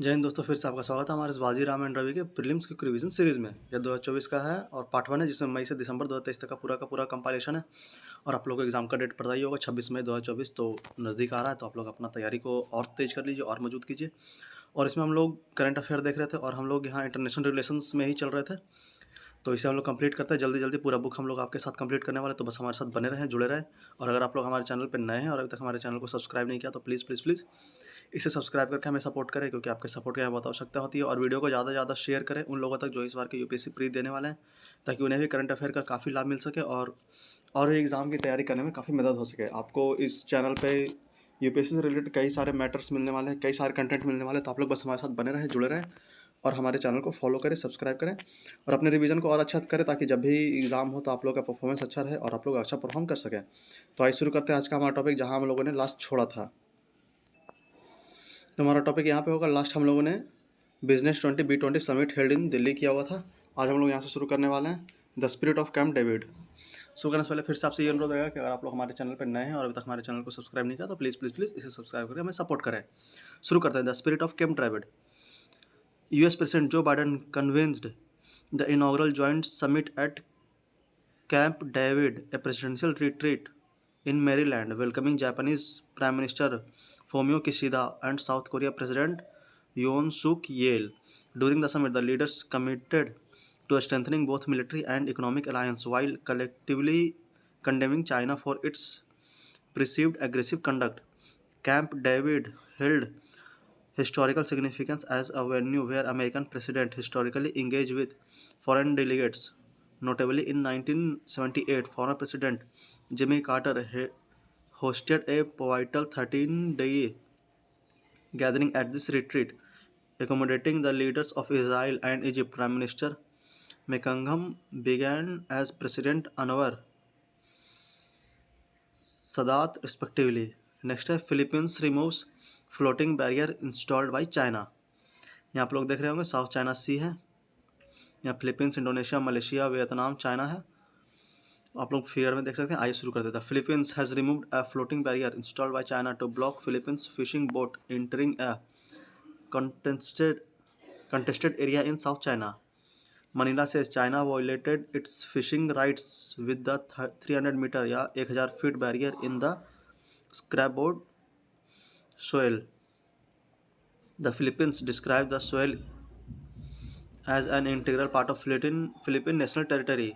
जय हिंद दोस्तों, फिर से आपका स्वागत है हमारे इस वाजीराम रवि के प्रीलिम्स की रिवीजन सीरीज़ में। यह 2024 का है और पार्ट 1 है, जिसमें मई से दिसंबर 2023 तक का पूरा कंपाइलेशन है। और आप लोगों को एग्जाम का डेट पता ही होगा 26 मई 2024, तो नज़दीक आ रहा है। तो आप लोग अपना तैयारी को और तेज कर लीजिए और मजबूत कीजिए। और इसमें हम लोग करंट अफेयर देख रहे थे और हम लोग यहाँ इंटरनेशनल रिलेशंस में ही चल रहे थे। तो इसे हम लोग कंप्लीट करते हैं जल्दी जल्दी। पूरा बुक हम लोग आपके साथ कंप्लीट करने वाले, तो बस हमारे साथ बने रहें, जुड़े रहें। और अगर आप लोग हमारे चैनल पर नए हैं और अभी तक हमारे चैनल को सब्सक्राइब नहीं किया, तो प्लीज़ प्लीज़ प्लीज़ इसे सब्सक्राइब करके हमें सपोर्ट करें, क्योंकि आपके सपोर्ट की हमें बहुत आवश्यकता होती है। और वीडियो को ज़्यादा से ज़्यादा शेयर करें उन लोगों तक जो इस बार के यूपीएससी प्री देने वाले हैं, ताकि उन्हें भी करंट अफेयर का काफ़ी लाभ मिल सके और एग्ज़ाम की तैयारी करने में काफ़ी मदद हो सके। आपको इस चैनल पे यूपीएससी से रिलेटेड कई सारे मैटर्स मिलने वाले हैं, कई सारे कंटेंट मिलने वाले हैं। तो आप लोग बस हमारे साथ बने रहें, जुड़े रहें और हमारे चैनल को फॉलो करें, सब्सक्राइब करें और अपने रिवीजन को और अच्छा करें, ताकि जब भी एग्ज़ाम हो तो आप लोग का परफॉर्मेंस अच्छा रहे और आप लोग अच्छा परफॉर्म कर सकें। तो आइए शुरू करते हैं आज का हमारा टॉपिक, जहाँ हम लोगों ने लास्ट छोड़ा था। तो हमारा टॉपिक यहाँ पे होगा, लास्ट हम लोगों ने business 20B20 summit held in Delhi किया हुआ था। आज हम लोग यहाँ से शुरू करने वाले हैं the spirit of camp David. शुरू करने से पहले फिर से आपसे ये अनुरोध रहेगा कि अगर आप लोग हमारे चैनल पर नए हैं और अभी तक हमारे चैनल को सब्सक्राइब नहीं किया, तो प्लीज़ प्लीज़ प्लीज़ इसे सब्सक्राइब करके हमें सपोर्ट करें। शुरू करते हैं the spirit of camp David. US President Joe Biden convened the inaugural joint summit at Camp David, a presidential retreat in Maryland, welcoming Japanese Prime Minister Fumio Kishida and South Korea President Yoon Suk Yeol. During the summit, the leaders committed to strengthening both military and economic alliance, while collectively condemning China for its perceived aggressive conduct. Camp David held historical significance as a venue where American presidents historically engaged with foreign delegates. Notably, in 1978, former President Jimmy Carter hosted a pivotal 13-day gathering at this retreat, accommodating the leaders of Israel and Egypt. Prime Minister Mekongam began as President Anwar Sadat respectively. Next है, Philippines removes floating barrier installed by China. यहाँ आप लोग देख रहे होंगे south China सी है। यहाँ Philippines, Indonesia, Malaysia, Vietnam, China है। आप लोग फिगर में देख सकते हैं। आइए शुरू कर देते हैं। Philippines has removed a floating barrier installed by China to block Philippines fishing boat entering a contested area in South China. Manila says China violated its fishing rights with the 300 meter या 1000 feet barrier in the scrapboard soil. The Philippines described the soil as an integral part of Philippine national territory.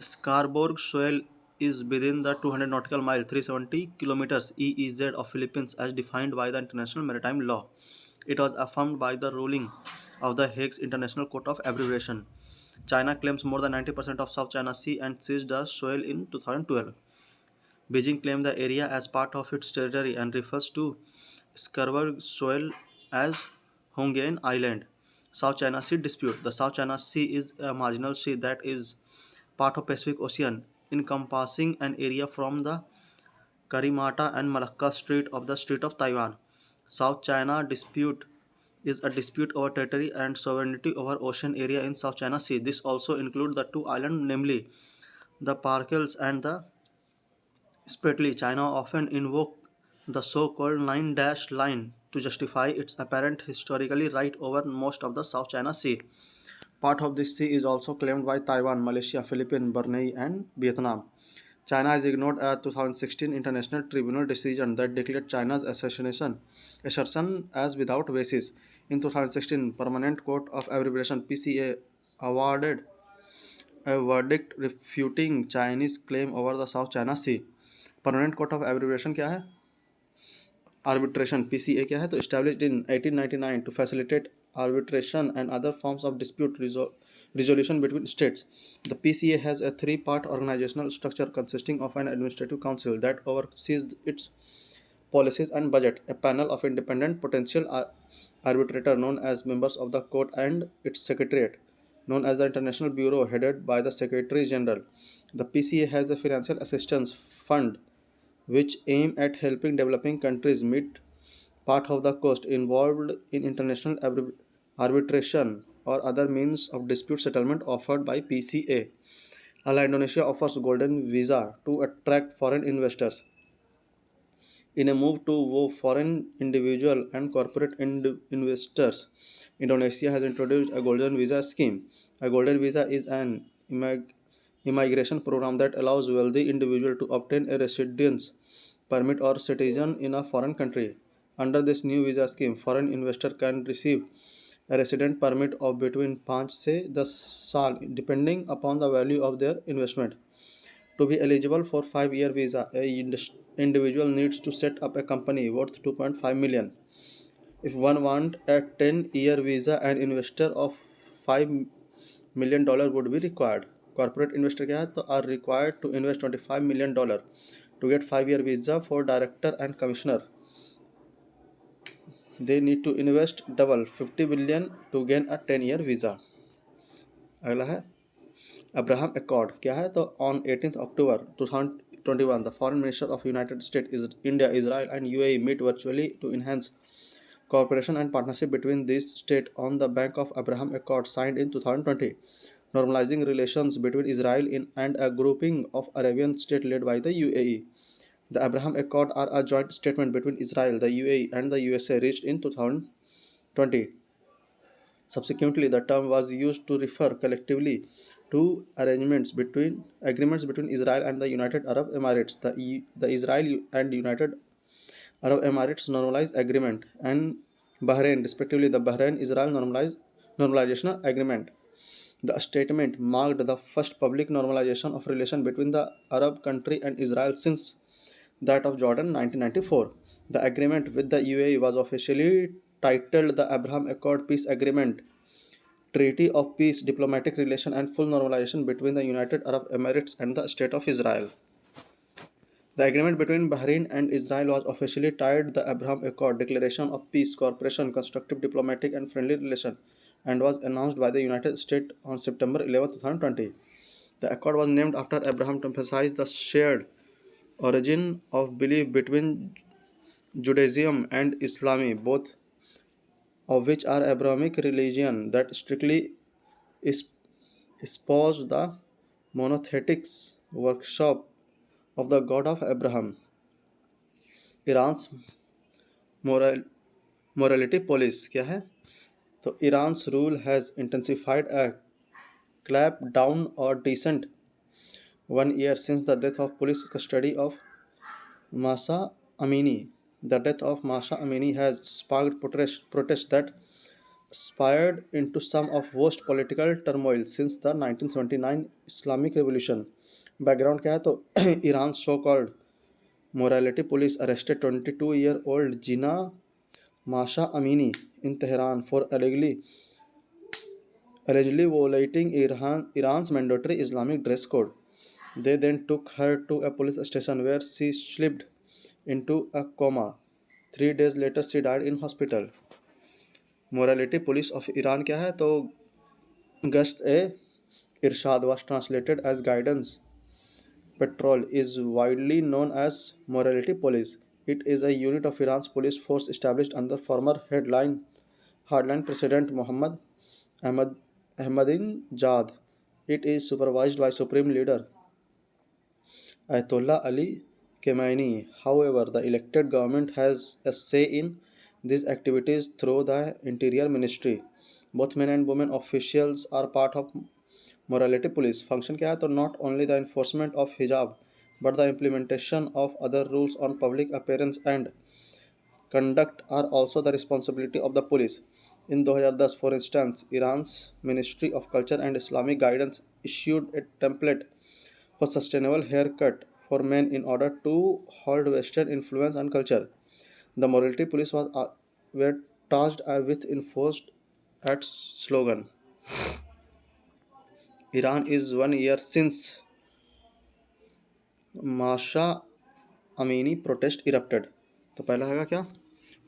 Scarborough Shoal is within the 200 nautical mile (370 kilometers) EEZ of Philippines as defined by the international maritime law. It was affirmed by the ruling of the Hague's International Court of Arbitration. China claims more than 90% of South China Sea and seized the shoal in 2012. Beijing claimed the area as part of its territory and refers to Scarborough Shoal as Hongyan Island. South China Sea dispute. The South China Sea is a marginal sea that is part of Pacific Ocean, encompassing an area from the Karimata and Malacca Strait of the Strait of Taiwan. South China dispute is a dispute over territory and sovereignty over ocean area in South China Sea. This also includes the two islands, namely the Parkels and the Spratly. China often invokes the so-called nine-dash line to justify its apparent historically right over most of the South China Sea. Part of this sea is also claimed by Taiwan, Malaysia, Philippines, Brunei, and Vietnam. China has ignored a 2016 International Tribunal decision that declared China's assertion as without basis. In 2016, Permanent Court of Arbitration (PCA) awarded a verdict refuting Chinese claim over the South China Sea. Permanent court of abbreviation क्या है? Arbitration, PCA क्या है? तो established in 1899 to facilitate arbitration and other forms of dispute resolution between states. The PCA has a three-part organizational structure consisting of an administrative council that oversees its policies and budget, a panel of independent potential arbitrator known as members of the court, and its secretariat known as the International Bureau headed by the Secretary General. The PCA has a financial assistance fund which aim at helping developing countries meet part of the cost involved in international arbitration or other means of dispute settlement offered by PCA. Allah Indonesia offers golden visa to attract foreign investors. In a move to woo foreign individual and corporate investors, Indonesia has introduced a golden visa scheme. A golden visa is an immigration program that allows wealthy individuals to obtain a residence permit or citizen in a foreign country. Under this new visa scheme, foreign investor can receive a resident permit of between 5 से 10 साल depending upon the value of their investment. To be eligible for 5-year visa, a individual needs to set up a company worth 2.5 million. If one want a 10-year visa, an investor of $5 million would be required. Corporate investor क्या है तो are required to invest $25 million to get 5-year visa. For director and commissioner, they need to invest double 50 billion to gain a 10-year visa. अगला है Abraham Accord क्या है तो on 18th October 2021 the foreign minister of United States India, Israel and UAE meet virtually to enhance cooperation and partnership between these states on the back of Abraham Accord signed in 2020, normalizing relations between Israel and a grouping of Arabian states led by the UAE. The Abraham Accord are a joint statement between Israel, the UAE and the USA reached in 2020. Subsequently, the term was used to refer collectively to agreements between Israel and the United Arab Emirates, the Israel and United Arab Emirates Normalized Agreement, and Bahrain, respectively, the Bahrain-Israel Normalization Agreement. The statement marked the first public normalization of relations between the Arab country and Israel since that of Jordan 1994. The agreement with the UAE was officially titled the Abraham Accord Peace Agreement, Treaty of Peace, Diplomatic Relation and Full Normalization between the United Arab Emirates and the State of Israel. The agreement between Bahrain and Israel was officially titled the Abraham Accord, Declaration of Peace, Cooperation, Constructive Diplomatic and Friendly Relation, and was announced by the United States on September 11, 2020. The accord was named after Abraham to emphasize the shared origin of belief between Judaism and Islam, both of which are Abrahamic religion that strictly espouse the monotheistic worship of the God of Abraham. Iran's moral, morality police क्या है तो Iran's rule has intensified a clampdown or decent 1 year since the death of police custody of Masa Amini. The death of Masa Amini has sparked protests that spiraled into some of worst political turmoil since the 1979 Islamic Revolution. Background क्या है तो Iran's so-called morality police arrested 22-year-old Jina Masha Amini in Tehran for allegedly violating Iran's mandatory Islamic dress code. They then took her to a police station where she slipped into a coma. 3 days later, she died in hospital. Morality police of Iran क्या है तो Gasht e Irshad was translated as guidance patrol is widely known as morality police. It is a unit of Iran's police force established under former hardline President Mohammad Ahmadinejad. It is supervised by Supreme Leader Ayatollah Ali Khamenei. However, the elected government has a say in these activities through the Interior Ministry. Both men and women officials are part of morality police. Function क्या है तो not only the enforcement of hijab but the implementation of other rules on public appearance and conduct are also the responsibility of the police. In 2010, for instance, Iran's Ministry of Culture and Islamic Guidance issued a template for sustainable haircut for men in order to hold Western influence and culture. The morality police were tasked with enforced at slogan. Iran is 1 year since Masha Amini protest erupted. तो पहला हैगा क्या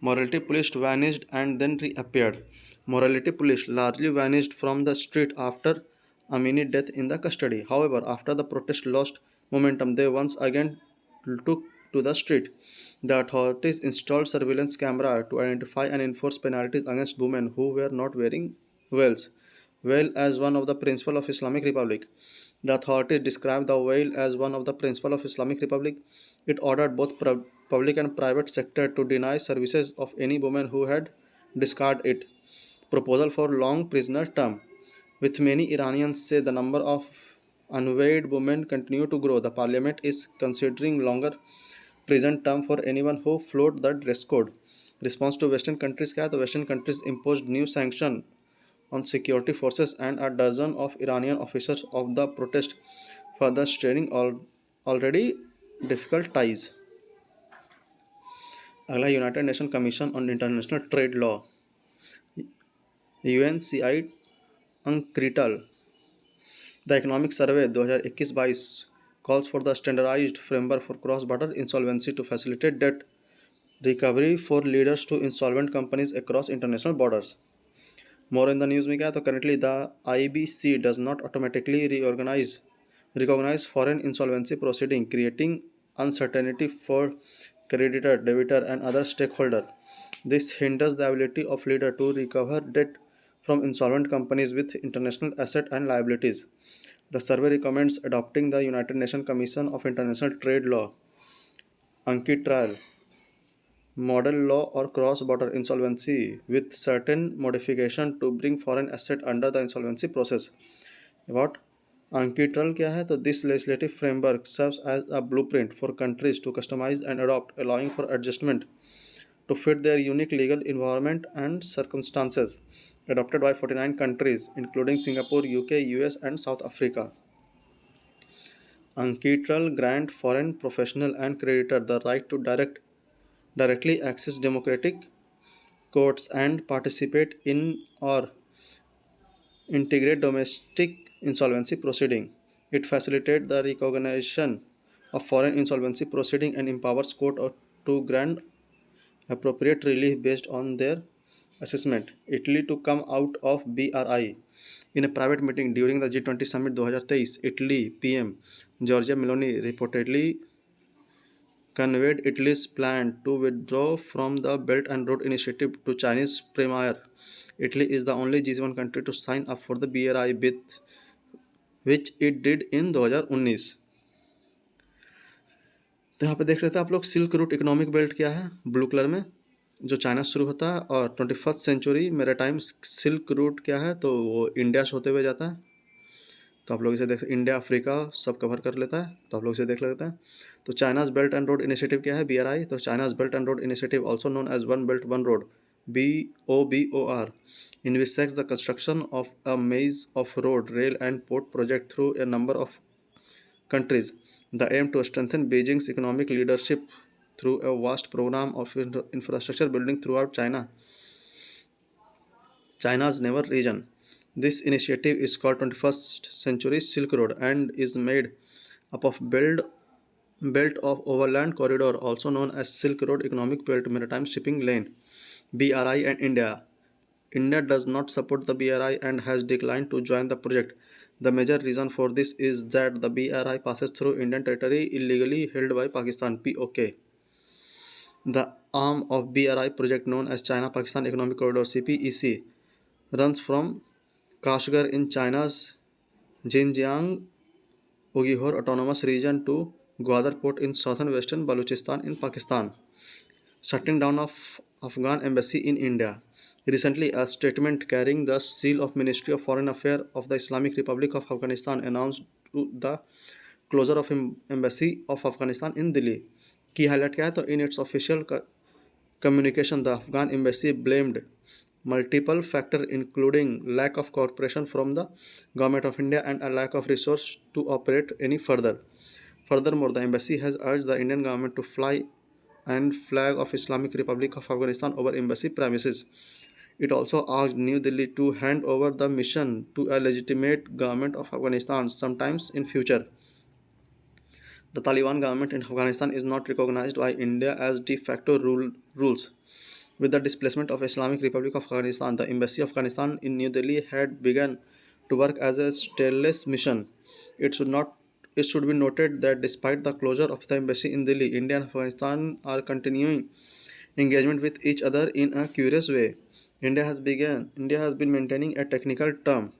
Morality police vanished and then reappeared. Morality police largely vanished from the street after Amini's death in the custody. However, after the protest lost momentum, they once again took to the street. The authorities installed surveillance camera to identify and enforce penalties against women who were not wearing veils. Veil as one of the principles of Islamic Republic. The authorities described the veil as one of the principles of Islamic Republic It ordered both public and private sector to deny services of any woman who had discarded it. Proposal for long prisoner term. With many Iranians say the number of unweighed women continue to grow, the parliament is considering longer prison term for anyone who float the dress code. Response to Western countries क्या है तो Western countries imposed new sanction on security forces and a dozen of Iranian officers of the protest, further straining already difficult ties. अगला United Nation Commission on International Trade Law UNCI UNCITRAL the economic survey 2021-22 calls for the standardized framework for cross-border insolvency to facilitate debt recovery for leaders to insolvent companies across international borders. More in the news में क्या है तो currently the IBC does not automatically recognize foreign insolvency proceeding, creating uncertainty for creditor, debitor, and other stakeholder. This hinders the ability of leader to recover debt from insolvent companies with international asset and liabilities. The survey recommends adopting the United Nations Commission of International Trade Law (UNCITRAL) model law or cross-border insolvency with certain modification to bring foreign asset under the insolvency process. What UNCITRAL क्या है तो this legislative framework serves as a blueprint for countries to customize and adopt, allowing for adjustment to fit their unique legal environment and circumstances. Adopted by 49 countries, including Singapore, UK, US, and South Africa. UNCITRAL grant foreign professional and creditor the right to directly access democratic courts and participate in or integrate domestic insolvency proceeding. It facilitates the recognition of foreign insolvency proceeding and empowers court to grant appropriate relief based on their assessment. Italy to come out of BRI. In a private meeting during the G20 summit 2023, Italy PM Giorgia Meloni reportedly conveyed Italy's plan to withdraw from the Belt and Road Initiative to Chinese Premier. Italy is the only G7 country to sign up for the BRI with which it did in 2019. तो यहाँ पे देख रहे थे आप लोग silk route economic belt क्या है ब्लू कलर में जो चाइना से शुरू होता है और 21st सेंचुरी मेराटाइम सिल्क रूट क्या है तो वो इंडिया से होते हुए जाता है तो आप लोग इसे देख इंडिया अफ्रीका सब कवर कर लेता है तो आप लोग इसे देख लेते हैं तो China's belt and road initiative क्या है BRI तो China's belt and road initiative also known as one belt one road BOBOR envisages the construction of a maze of road, rail and port project through a number of countries. The aim to strengthen Beijing's economic leadership through a vast program of infrastructure building throughout China's neighbor region. This initiative is called 21st Century Silk Road and is made up of belt of overland corridor also known as Silk Road Economic Belt Maritime Shipping Lane BRI and India. India does not support the BRI and has declined to join the project. The major reason for this is that the BRI passes through Indian territory illegally held by Pakistan (POK). The arm of BRI project known as China-Pakistan Economic Corridor (CPEC) runs from Kashgar in China's Xinjiang Uyghur Autonomous Region to Gwadar Port in southern western Balochistan in Pakistan. Shutting down of Afghan embassy in India. Recently, a statement carrying the seal of Ministry of Foreign Affairs of the Islamic Republic of Afghanistan announced the closure of embassy of Afghanistan in Delhi. Key highlight क्या है तो in its official communication, the Afghan embassy blamed multiple factors including lack of cooperation from the government of India and a lack of resource to operate any further. Furthermore, the embassy has urged the Indian government to fly and flag of Islamic Republic of Afghanistan over embassy premises. It also asked New Delhi to hand over the mission to a legitimate government of Afghanistan sometimes in future. The Taliban government in Afghanistan is not recognized by India as de facto rules. With the displacement of Islamic Republic of Afghanistan, the Embassy of Afghanistan in New Delhi had begun to work as a stateless mission. It should be noted that despite the closure of the embassy in Delhi, India and Afghanistan are continuing engagement with each other in a curious way. India has been maintaining a technical term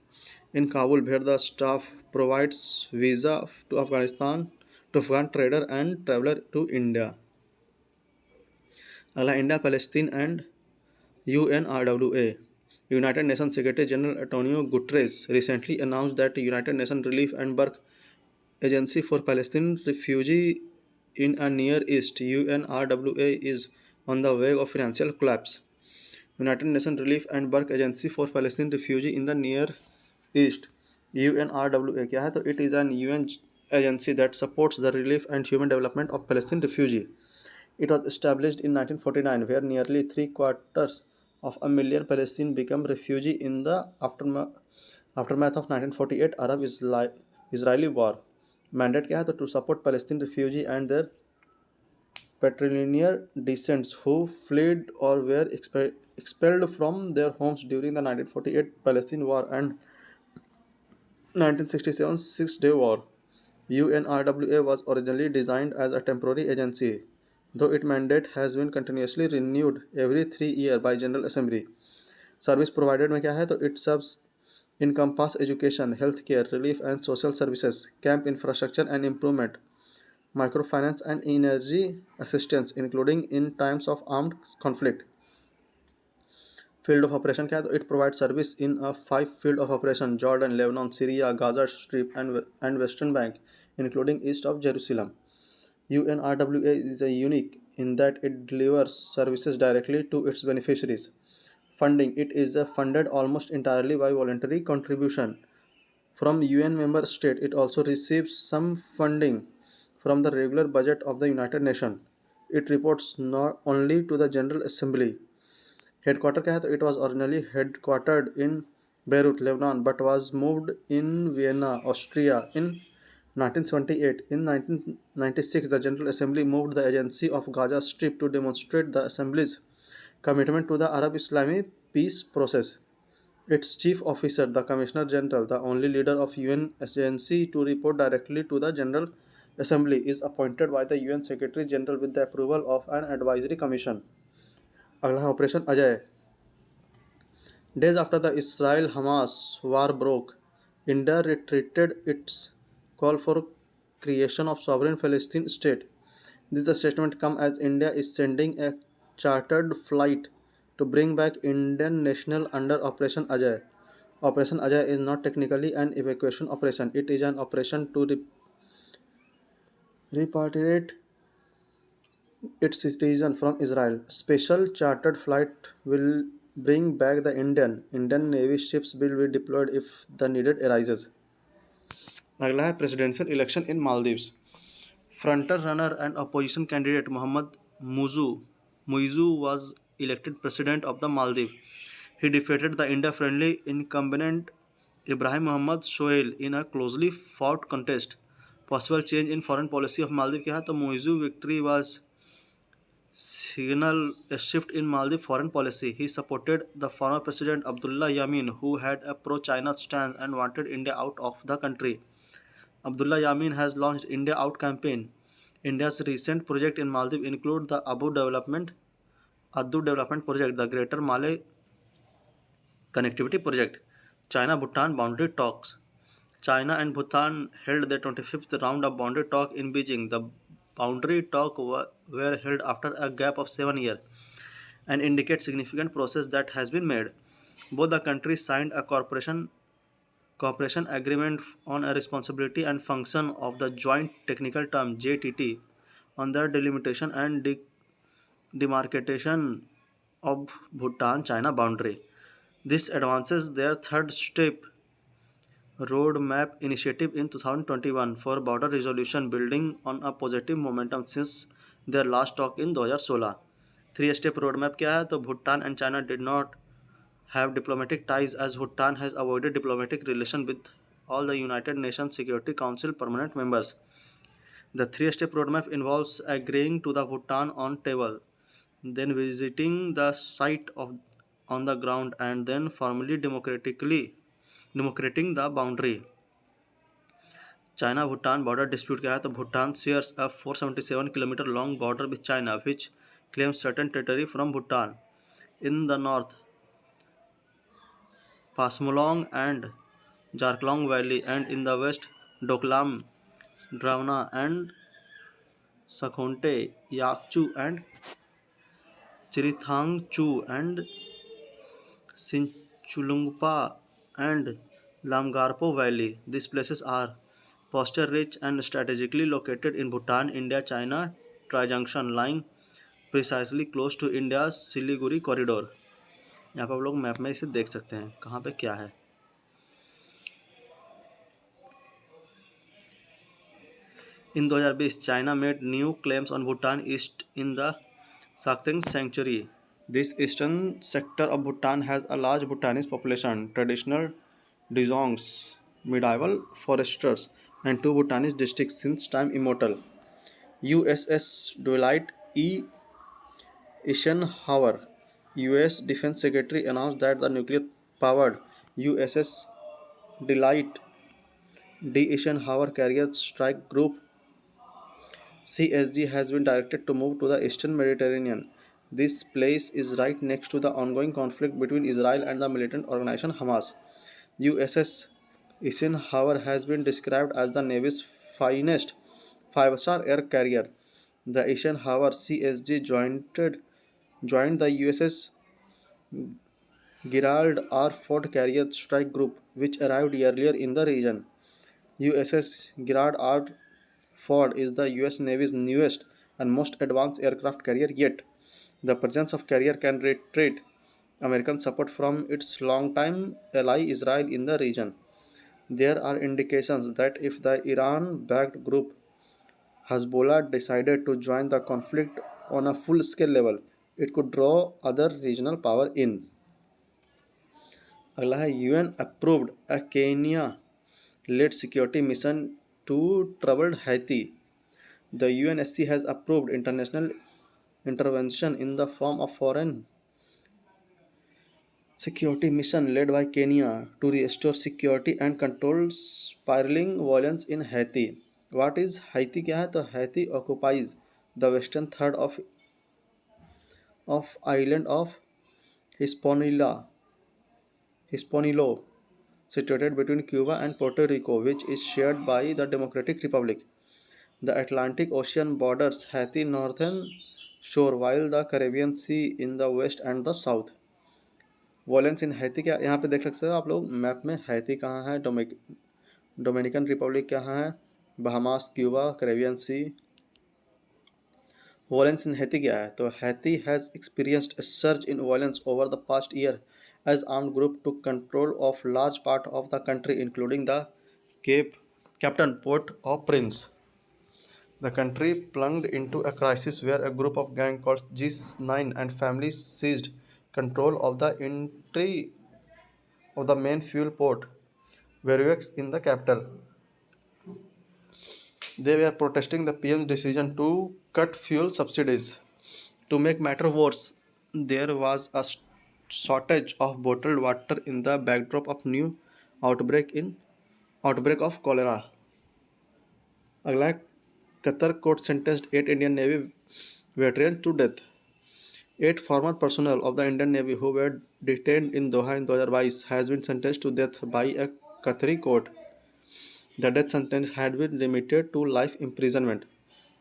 in Kabul where the staff provides visa to to Afghan trader and traveler to India. अगला India Palestine and UNRWA. United Nations Secretary General Antonio Guterres recently announced that the United Nations Relief and Work Agency for Palestinian Refugees in a Near East (UNRWA) is on the verge of financial collapse. United Nations Relief and Work Agency for Palestinian Refugees in the Near East (UNRWA) क्या है तो it is an UN agency that supports the relief and human development of Palestinian refugees. It was established in 1949, where nearly three-quarters of a million Palestinians became refugees in the aftermath of 1948 Arab-Israeli war. Mandate क्या है तो to support Palestinian refugees and their patrilineal descendants who fled or were expelled from their homes during the 1948 Palestine War and 1967 Six-Day War. UNRWA was originally designed as a temporary agency, though its mandate has been continuously renewed every 3 years by General Assembly. Service provided में क्या है तो it serves encompass education, healthcare, relief and social services, camp infrastructure and improvement, microfinance and energy assistance, including in times of armed conflict. Field of operation क्या है तो it provides service in a 5 field of operation: Jordan, Lebanon, Syria, Gaza Strip and Western Bank, including east of Jerusalem. UNRWA is unique in that it delivers services directly to its beneficiaries. Funding: it is funded almost entirely by voluntary contribution from UN member states. It also receives some funding from the regular budget of the United Nations. It reports not only to the General Assembly. Headquarter क्या है तो it was originally headquartered in Beirut, Lebanon, but was moved in Vienna, Austria in 1978. In 1996, the General Assembly moved the agency of Gaza Strip to demonstrate the Assembly's commitment to the Arab-Islami peace process. Its chief officer, the Commissioner General, the only leader of UN agency to report directly to the General Assembly, is appointed by the UN Secretary General with the approval of an advisory commission. अगला है operation Ajay. Days after the Israel-Hamas war broke, India reiterated its call for creation of sovereign Palestinian state. This statement comes as India is sending a chartered flight to bring back Indian national under Operation Ajay. Operation Ajay is not technically an evacuation operation. It is an operation to repatriate its citizens from Israel. Special chartered flight will bring back the Indian Navy ships will be deployed if the needed arises. अगला है presidential election in Maldives. Fronter runner and opposition candidate Mohammad Muizzu was elected president of the Maldives. He defeated the India-friendly incumbent Ibrahim Mohammad Sohail in a closely fought contest. Possible change in foreign policy of Maldives क्या है तो Muizzu victory was signal a shift in Maldives foreign policy. He supported the former president Abdullah Yamin, who had a pro-China stance and wanted India out of the country. Abdullah Yamin has launched India Out campaign. India's recent project in Maldives include the Addu Development Project, the Greater Malay Connectivity Project. China-Bhutan boundary talks. China and Bhutan held their 25th round of boundary talk in Beijing. The boundary talks were held after a gap of 7 years and indicate significant progress that has been made. Both the countries signed a cooperation agreement on a responsibility and function of the Joint Technical Term (JTT) on the delimitation and demarcation of Bhutan-China boundary. This advances their third step roadmap initiative in 2021 for border resolution, building on a positive momentum since their last talk in 2016. Three-step roadmap क्या है तो Bhutan and China did not have diplomatic ties as Bhutan has avoided diplomatic relations with all the United Nations Security Council permanent members. The three-step roadmap involves agreeing to the Bhutan on table, then visiting the site on the ground, and then formally democrating the boundary. China-Bhutan border dispute क्या है तो Bhutan shares a 477 km long border with China, which claims certain territory from Bhutan. In the north, Pasmolong and Jarklong Valley, and in the west, Doklam, Dravna, and Sakhonte, Yakchu and Chiritangchu and Sinchulungpa and Lamgarpo Valley. These places are posture rich and strategically located in Bhutan, India, China tri-junction, lying precisely close to India's Siliguri corridor. यहाँ पर आप लोग map में इसे देख सकते हैं कहाँ पे क्या है. In 2020, China made new claims on Bhutan East in the Sakteng Sanctuary. This eastern sector of Bhutan has a large Bhutanese population, traditional Dezongs, medieval foresters, and two Bhutanese districts since time immemorial. USS Dwight E. Eisenhower, US Defense Secretary, announced that the nuclear-powered USS Dwight D. Eisenhower Carrier Strike Group CSG has been directed to move to the eastern Mediterranean. This place is right next to the ongoing conflict between Israel and the militant organization Hamas. USS Eisenhower has been described as the Navy's finest five-star air carrier. The Eisenhower CSG joined the USS Gerald R. Ford Carrier Strike Group, which arrived earlier in the region. USS Gerald R. Ford is the US Navy's newest and most advanced aircraft carrier yet. The presence of carrier can reiterate American support from its longtime ally Israel in the region. There are indications that if the Iran-backed group Hezbollah decided to join the conflict on a full-scale level, it could draw other regional power in. अगला है UN approved a Kenya-led security mission to troubled Haiti. The UNSC has approved international intervention in the form of foreign security mission led by Kenya to restore security and control spiraling violence in Haiti. What is Haiti? क्या है तो Haiti occupies the western third of island of Hispaniola, situated between Cuba and Puerto Rico, which is shared by the Democratic Republic. The Atlantic Ocean borders Haiti's northern shore, while the Caribbean Sea in the west and the south. Violence in Haiti क्या यहाँ पे देख सकते हो आप लोग map में. Haiti कहाँ है, डोमिनिकन रिपब्लिक कहाँ है, Bahamas, Cuba, Caribbean sea. Violence इन हैती क्या है तो Haiti has experienced a surge in violence over the past year as armed group took control of large part of the country including the Cape Captain Port-au-Prince. The country plunged into a crisis where a group of gang called G9 and families seized control of the entry of the main fuel port, Verux in the capital. They were protesting the PM's decision to cut fuel subsidies. To make matter worse, there was a shortage of bottled water in the backdrop of new outbreak of cholera. अगला है Qatar court sentenced 8 Indian Navy veterans to death. 8 former personnel of the Indian Navy who were detained in Doha in 2022 has been sentenced to death by a Qatari court. The death sentence had been limited to life imprisonment.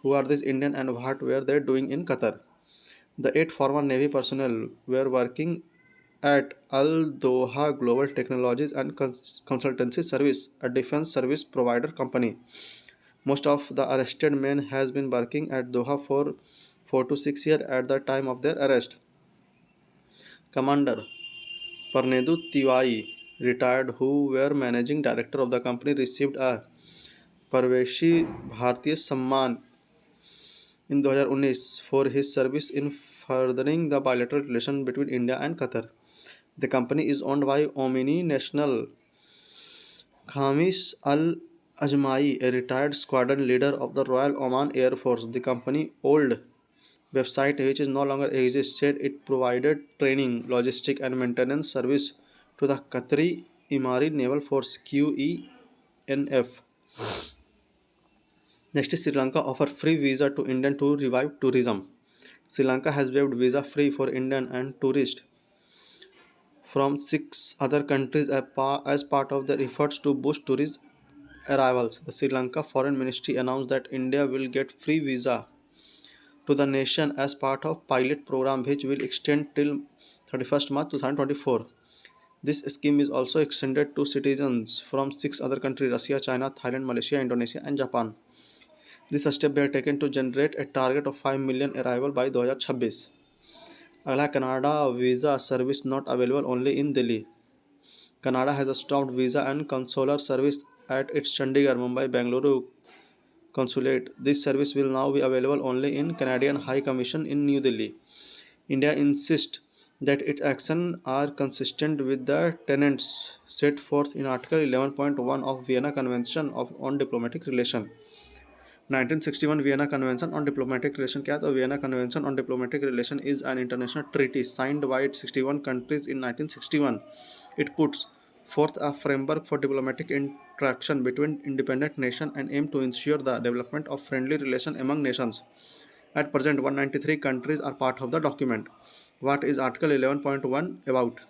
Who are these Indian and what were they doing in Qatar? The 8 former Navy personnel were working at Al Doha Global Technologies and Consultancy Service, a defense service provider company. Most of the arrested men has been working at Doha for 4 to 6 years at the time of their arrest. Commander Parnedu Tiwai, retired, who were managing director of the company, received a Parveshi Bharatiya Samman in 2019 for his service in furthering the bilateral relation between India and Qatar. The company is owned by Omani national Khamis Al Ajmai, a retired squadron leader of the Royal Oman Air Force. The company old website, which is no longer exists, said it provided training, logistic and maintenance service to the Qatari Imari Naval Force QENF. Next is Sri Lanka offer free visa to Indian to revive tourism. Sri Lanka has waived visa free for Indian and tourists from 6 other countries as part of their efforts to boost tourist arrivals. The Sri Lanka Foreign Ministry announced that India will get free visa to the nation as part of pilot program which will extend till 31st March 2024. This scheme is also extended to citizens from 6 other countries: Russia, China, Thailand, Malaysia, Indonesia, and Japan. This step were taken to generate a target of 5 million arrival by 2026. अगला Canada visa service not available only in Delhi. Canada has stopped visa and consular service at its Chandigarh, Mumbai, Bengaluru consulate. This service will now be available only in Canadian High Commission in New Delhi. India insists that its actions are consistent with the tenets set forth in Article 11.1 of Vienna Convention on Diplomatic Relations. 1961 Vienna Convention on Diplomatic Relations. क्या है? तो Vienna Convention on Diplomatic Relations is an international treaty signed by 61 countries in 1961. It puts forth a framework for diplomatic interaction between independent nations and aim to ensure the development of friendly relations among nations. At present, 193 countries are part of the document. What is Article 11.1 about?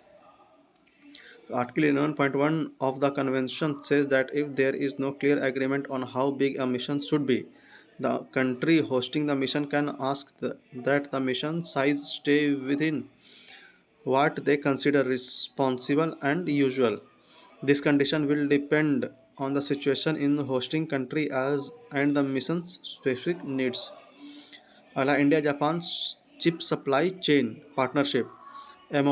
Article 11.1 of the Convention says that if there is no clear agreement on how big a mission should be, the country hosting the mission can ask that the mission size stay within what they consider responsible and usual. This condition will depend on the situation in the hosting country as and the mission's specific needs. अगला India Japan chip supply chain partnership. A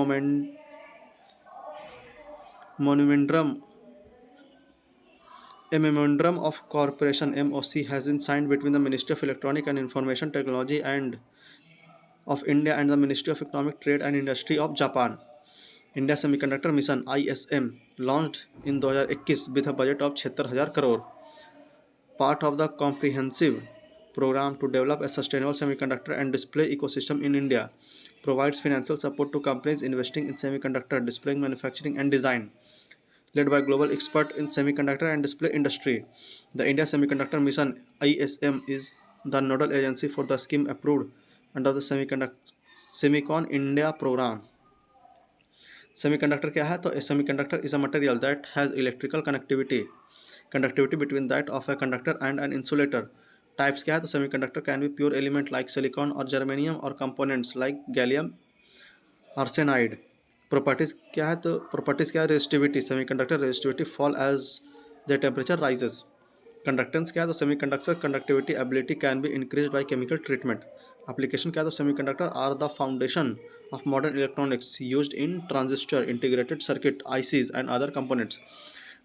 monumentum A memorandum of cooperation (MOC) has been signed between the Ministry of Electronic and Information Technology and of India and the Ministry of Economic Trade and Industry of Japan. India Semiconductor Mission (ISM) launched in 2021 with a budget of 76,000 crore. Part of the comprehensive program to develop a sustainable semiconductor and display ecosystem in India, provides financial support to companies investing in semiconductor, display manufacturing and design. Led by global expert in semiconductor and display industry, the India Semiconductor Mission (ISM) is the nodal agency for the scheme approved under the Semicon India program. Semiconductor क्या है? तो a semiconductor is a material that has electrical conductivity between that of a conductor and an insulator. Types क्या है? तो semiconductor can be pure element like silicon or germanium or components like gallium arsenide. Properties क्या है? तो properties क्या है? Resistivity. Semiconductor resistivity fall as the temperature rises. Conductance क्या है? तो semiconductor conductivity ability can be increased by chemical treatment. Application क्या है? तो semiconductor are the foundation of modern electronics used in transistor, integrated circuit, ICs and other components.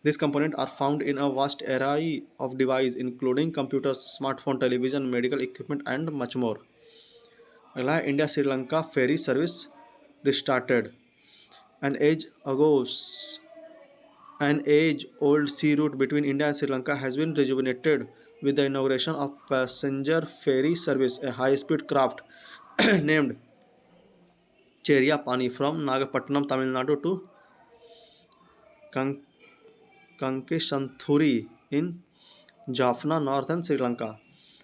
These components are found in a vast array of devices including computers, smartphone, television, medical equipment and much more. अगला है India Sri Lanka ferry service restarted. An age ago, an age-old sea route between India and Sri Lanka has been rejuvenated with the inauguration of passenger ferry service, a high-speed craft named Cheriapani from Nagapattinam, Tamil Nadu to Kan- Kankesanthuri in Jaffna, northern Sri Lanka.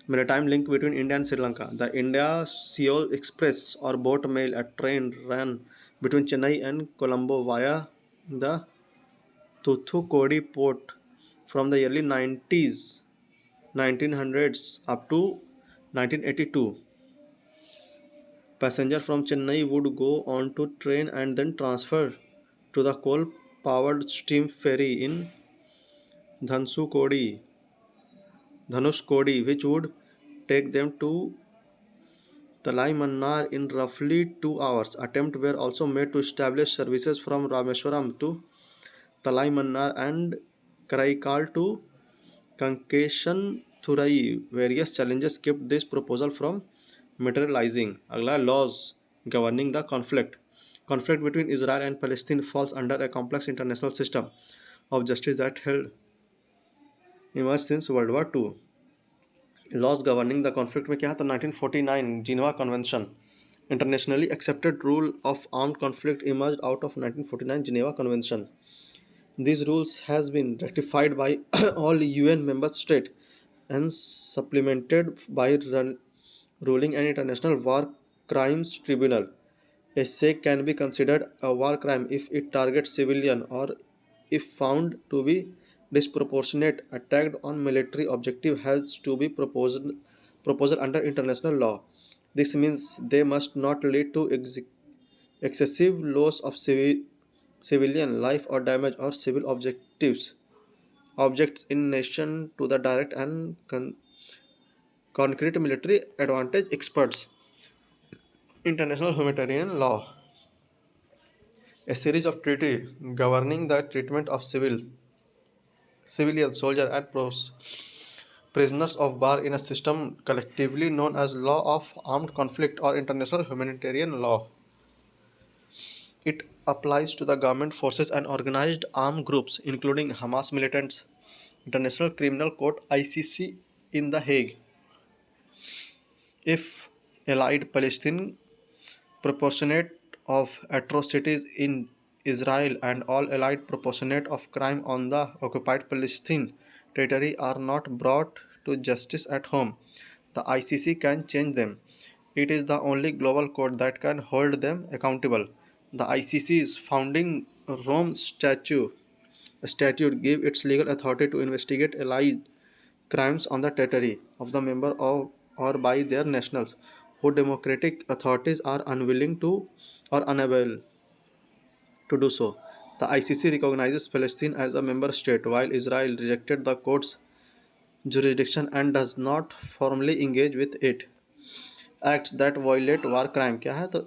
Maritime link between India and Sri Lanka. The India-Seoul Express or boat mail, a train ran between Chennai and Colombo via the Thoothukudi port from the early 1900s up to 1982. Passenger from Chennai would go on to train and then transfer to the coal-powered steam ferry in Dhanushkodi, which would take them to Talaimannar in roughly 2 hours. Attempts were also made to establish services from Rameswaram to Talaimannar and Karaikal to Kankeshan-Thurai. Various challenges kept this proposal from materializing. अगला laws governing the conflict. Conflict between Israel and Palestine falls under a complex international system of justice that held emerged since World War II. Laws governing the conflict में क्या है? तो 1949 Geneva Convention. Internationally accepted rule of armed conflict emerged out of 1949 Geneva Convention. These rules has been ratified by all UN member states and supplemented by ruling an international war crimes tribunal. A say can be considered a war crime if it targets civilian or if found to be disproportionate attack on military objective has to be proposed under international law. This means they must not lead to excessive loss of civilian life or damage or civil objects in nation to the direct and concrete military advantage. Experts. International humanitarian law, a series of treaties governing the treatment of civilian soldiers and prisoners of war in a system collectively known as law of armed conflict or international humanitarian law. It applies to the government forces and organized armed groups, including Hamas militants, International Criminal Court (ICC) in The Hague. If allied Palestine proportionate of atrocities in Israel and all allied proportionate of crime on the occupied Palestine territory are not brought to justice at home, the ICC can change them. It is the only global court that can hold them accountable. The ICC's founding Rome statute gave its legal authority to investigate allied crimes on the territory of the member of or by their nationals who democratic authorities are unwilling to or unable to do so. The ICC recognizes Palestine as a member state while Israel rejected the court's jurisdiction and does not formally engage with it. Acts that violate war crime क्या है तो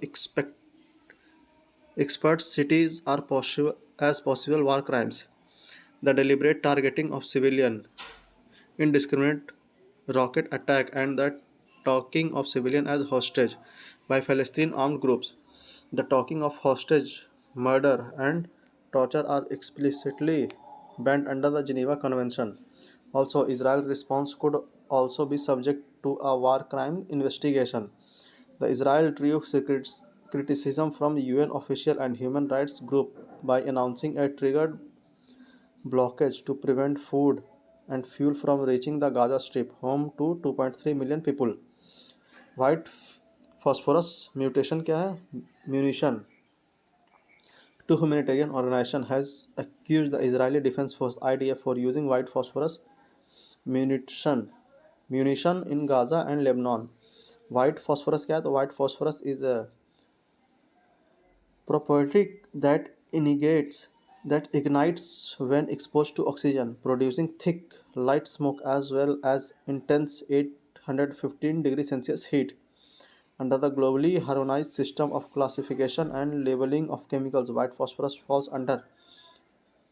expert cities are possible war crimes. The deliberate targeting of civilian indiscriminate rocket attack and the taking of civilians as hostage by Palestinian armed groups. The taking of hostage, murder, and torture are explicitly banned under the Geneva Convention. Also, Israel's response could also be subject to a war crime investigation. The Israel drew criticism from UN official and human rights group by announcing a triggered blockage to prevent food and fuel from reaching the Gaza Strip, home to 2.3 million people. White phosphorus mutation क्या है? Munition. Two humanitarian organization has accused the Israeli Defense Force IDF for using white phosphorus munition in Gaza and Lebanon. White phosphorus क्या है? तो white phosphorus is a property that ignites when exposed to oxygen, producing thick, light smoke as well as intense 815 degrees Celsius heat. Under the globally harmonized system of classification and labeling of chemicals, white phosphorus falls under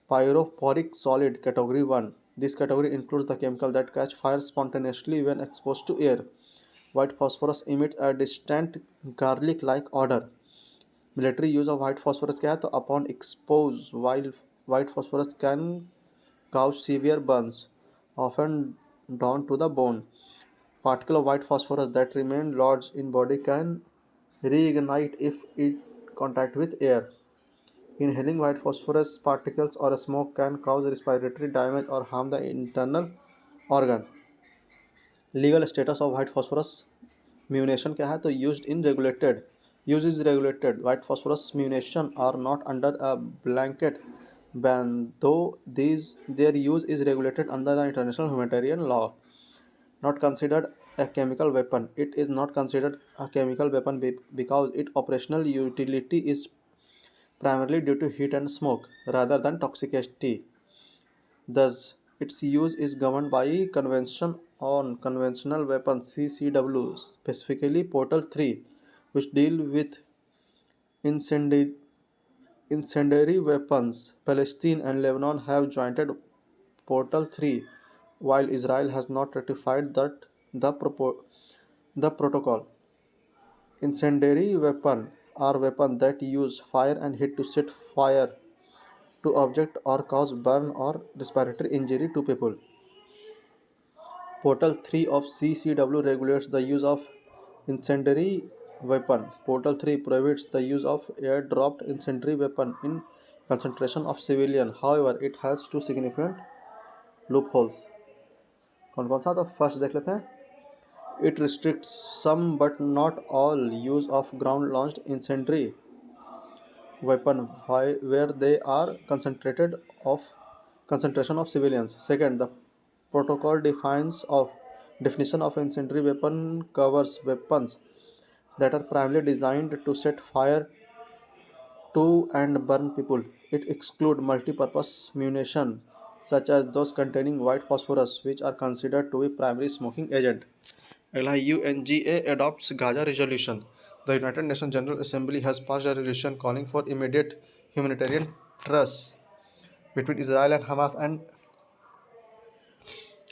pyrophoric solid category 1. This category includes the chemical that catch fire spontaneously when exposed to air. White phosphorus emits a distant garlic-like odor. Military use of white phosphorus क्या है तो upon expose white phosphorus can cause severe burns, often down to the bone. Particle of white phosphorus that remain lodged in body can reignite if it contact with air. Inhaling white phosphorus particles or smoke can cause respiratory damage or harm the internal organ. Legal status of white phosphorus munition क्या है तो use is regulated. White phosphorus munition are not under a blanket ban, though their use is regulated under the international humanitarian law. Not considered a chemical weapon. It is not considered a chemical weapon because its operational utility is primarily due to heat and smoke rather than toxicity. Thus, its use is governed by Convention on Conventional Weapons (CCW), specifically Portal 3, which deal with incendi- incendiary weapons. Palestine and Lebanon have joined Portal 3, while Israel has not ratified the protocol. Incendiary weapons are weapons that use fire and heat to set fire to object or cause burn or respiratory injury to people. Portal 3 of CCW regulates the use of incendiary weapon. Portal 3 prohibits the use of air-dropped incendiary weapon in concentration of civilian. However, it has two significant loopholes. कौन कौन सा तो first देख लेते हैं. It restricts some but not all use of ground-launched incendiary weapon where they are concentration of civilians. Second, the protocol definition of incendiary weapon covers weapons that are primarily designed to set fire to and burn people. It excludes multi-purpose munition such as those containing white phosphorus, which are considered to be primary smoking agent. UNGA adopts Gaza resolution. The United Nations General Assembly has passed a resolution calling for immediate humanitarian truce between Israel and Hamas and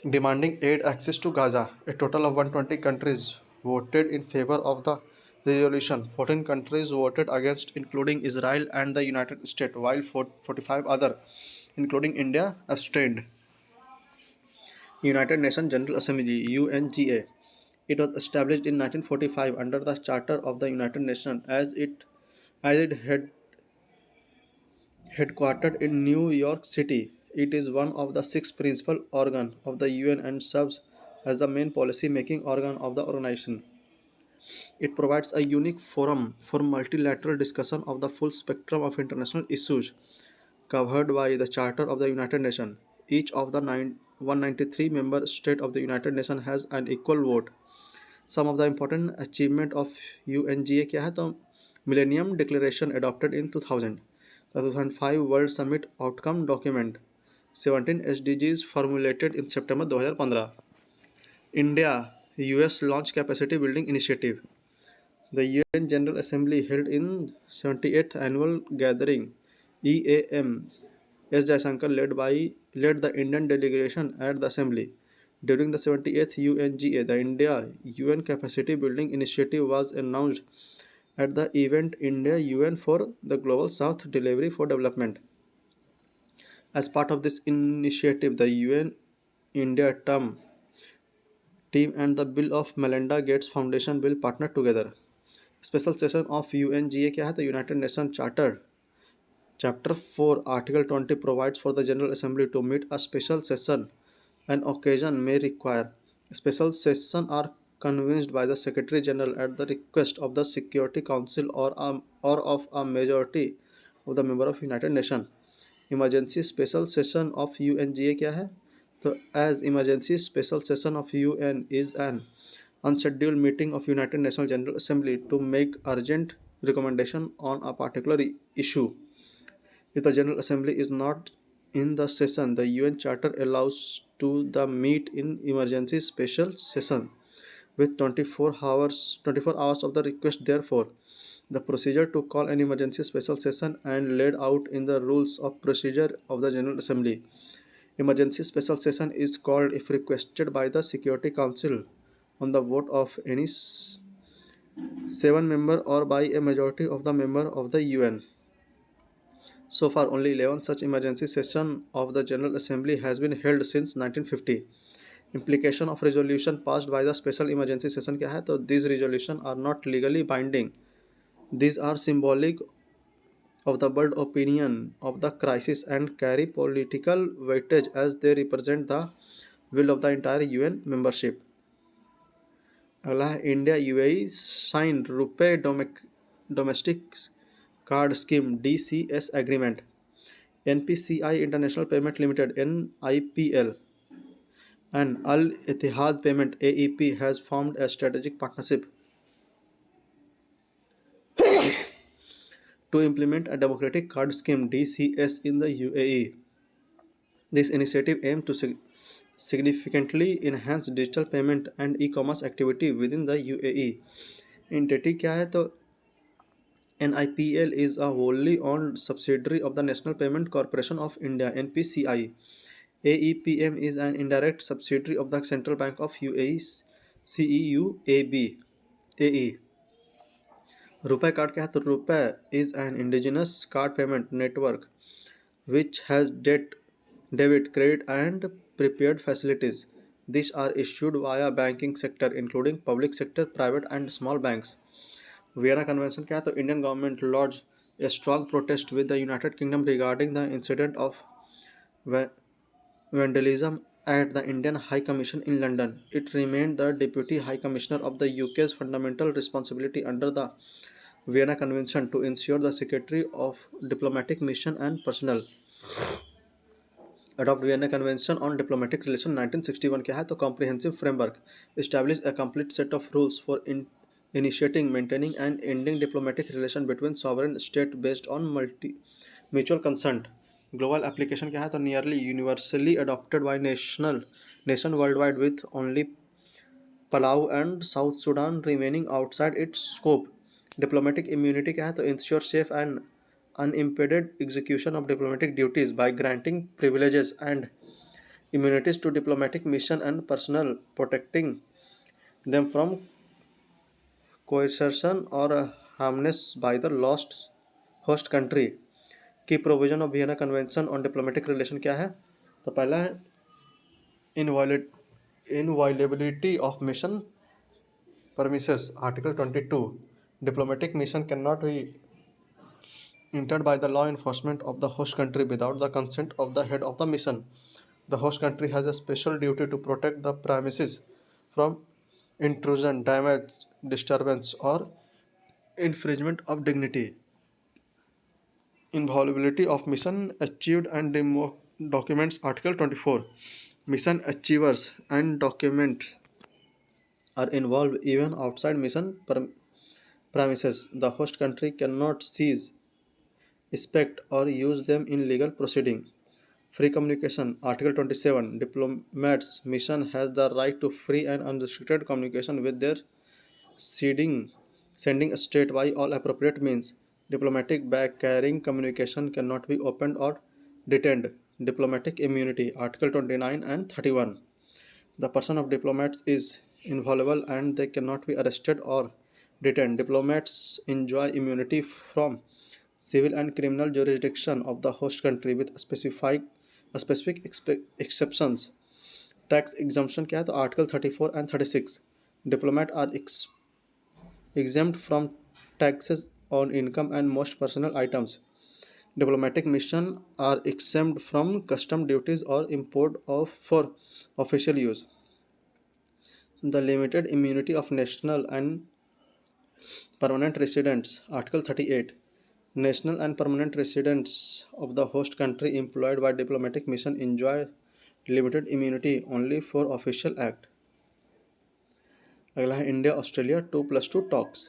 demanding aid access to Gaza. A total of 120 countries voted in favor of the resolution. 14 countries voted against, including Israel and the United States, while 45 other, including India, abstained. United Nations General Assembly (UNGA). It was established in 1945 under the Charter of the United Nations as it headquartered in New York City. It is one of the six principal organs of the UN and serves as the main policy-making organ of the organization. It provides a unique forum for multilateral discussion of the full spectrum of international issues covered by the Charter of the United Nations. Each of the 193 member states of the United Nations has an equal vote. Some of the important achievement of UNGA क्या है तो Millennium Declaration adopted in 2000, the 2005 World Summit Outcome Document, 17 SDGs formulated in September 2015. India US Launch Capacity Building Initiative. The UN General Assembly held in 78th Annual Gathering EAM. S. Jaishankar led the Indian delegation at the Assembly. During the 78th UNGA, the India UN Capacity Building Initiative was announced at the event India UN for the Global South Delivery for Development. As part of this initiative, the UN India team and the Bill of Melinda Gates Foundation will partner together. Special session of UNGA क्या है तो United Nations Charter Chapter 4 Article 20 provides for the General Assembly to meet a special session. An occasion may require. Special sessions are convened by the Secretary General at the request of the Security Council or of a majority of the member of United Nations. Emergency Special Session of UNGA क्या है तो as emergency special session of UN is an unscheduled meeting of United Nations General Assembly to make urgent recommendation on a particular issue. If the General Assembly is not in the session, the UN Charter allows to the meet in emergency special session with 24 hours of the request. Therefore, the procedure to call an emergency special session and laid out in the rules of procedure of the General Assembly. Emergency special session is called if requested by the Security Council on the vote of any 7 member or by a majority of the member of the UN. So far, only 11 such emergency sessions of the General Assembly has been held since 1950. Implication of resolution passed by the special emergency session क्या है तो these resolutions are not legally binding. These are symbolic of the world opinion of the crisis and carry political weightage as they represent the will of the entire UN membership. अगला है India UAE sign रुपए domestic card scheme DCS agreement. NPCI International Payment Limited (NIPL) and Al Ittihad Payment (AEP) has formed a strategic partnership to implement a democratic card scheme (DCS) in the UAE. This initiative aims to significantly enhance digital payment and e-commerce activity within the UAE. Entity क्या है तो NIPL is a wholly owned subsidiary of the National Payment Corporation of India (NPCI). AEPM is an indirect subsidiary of the Central Bank of UAE CEUAB AE. Rupee card क्या है तो Rupee is an indigenous card payment network which has debit, credit and prepaid facilities. These are issued via banking sector including public sector, private and small banks. Vienna Convention क्या है तो Indian government lodged a strong protest with the United Kingdom regarding the incident of vandalism at the Indian High Commission in London. It remained the Deputy High Commissioner of the UK's fundamental responsibility under the Vienna Convention to ensure the security of diplomatic mission and personnel. Adopt Vienna Convention on Diplomatic Relations 1961 क्या है तो comprehensive framework establish a complete set of rules for initiating, maintaining, and ending diplomatic relation between sovereign state based on mutual consent. Global application क्या है तो nearly universally adopted by nation worldwide with only Palau and South Sudan remaining outside its scope. Diplomatic immunity क्या है तो ensure safe and unimpeded execution of diplomatic duties by granting privileges and immunities to diplomatic mission and personnel, protecting them from coercion or harmness by the lost host country. की provision of Vienna Convention on Diplomatic Relation क्या है तो पहला है inviolability of mission premises article 22 diplomatic mission cannot be entered by the law enforcement of the host country without the consent of the head of the mission. The host country has a special duty to protect the premises from intrusion, damage, disturbance, or infringement of dignity. Inviolability of mission achieved and documents article 24 mission achievers and documents are involved even outside mission premises. The host country cannot seize, inspect, or use them in legal proceeding. Free communication article 27 diplomats mission has the right to free and unrestricted communication with their sending state by all appropriate means. Diplomatic bag carrying communication cannot be opened or detained. Diplomatic immunity article 29 and 31 the person of diplomats is inviolable and they cannot be arrested or detained. Diplomats enjoy immunity from civil and criminal jurisdiction of the host country with specific exceptions. Tax exemption क्या है तो article 34 and 36 diplomat are exempt from taxes on income and most personal items. Diplomatic missions are exempt from custom duties or import for official use. The limited immunity of national and permanent residents. Article 38. National and permanent residents of the host country employed by diplomatic mission enjoy limited immunity only for official act. अगला है India Australia 2+2 talks.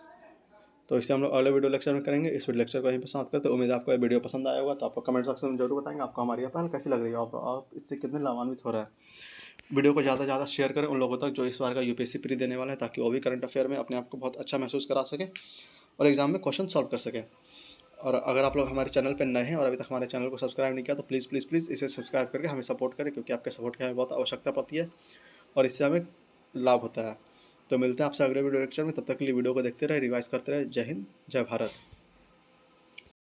तो इसे हम लोग अगले video lecture में करेंगे. इस वीडियो लेक्चर को यहीं पर समाप्त करते हैं. उम्मीद है आपको ये वीडियो पसंद आया होगा. तो आपको कमेंट सेक्शन में जरूर बताएंगे आपको हमारी पहल कैसी लग रही है, आप इससे कितने लाभान्वित हो रहे हैं. वीडियो को ज़्यादा से ज़्यादा शेयर करें उन लोगों तक जो इस बार का यूपीएससी प्री देने वाला है, ताकि वो भी करंट अफेयर में अपने आप को बहुत अच्छा महसूस करा सके और एग्जाम में क्वेश्चन सॉल्व कर सके. और अगर आप लोग हमारे चैनल पर नए हैं और अभी तक हमारे चैनल को सब्सक्राइब नहीं किया तो प्लीज़ प्लीज़ प्लीज़ इसे सब्सक्राइब करके हमें सपोर्ट करें, क्योंकि आपके सपोर्ट की हमें बहुत आवश्यकता पड़ती है और इससे हमें लाभ होता है. तो मिलते हैं आपसे अगले वीडियो लेक्चर में. तब तक के लिए वीडियो को देखते रहे, रिवाइज करते रहे. जय हिंद, जय भारत.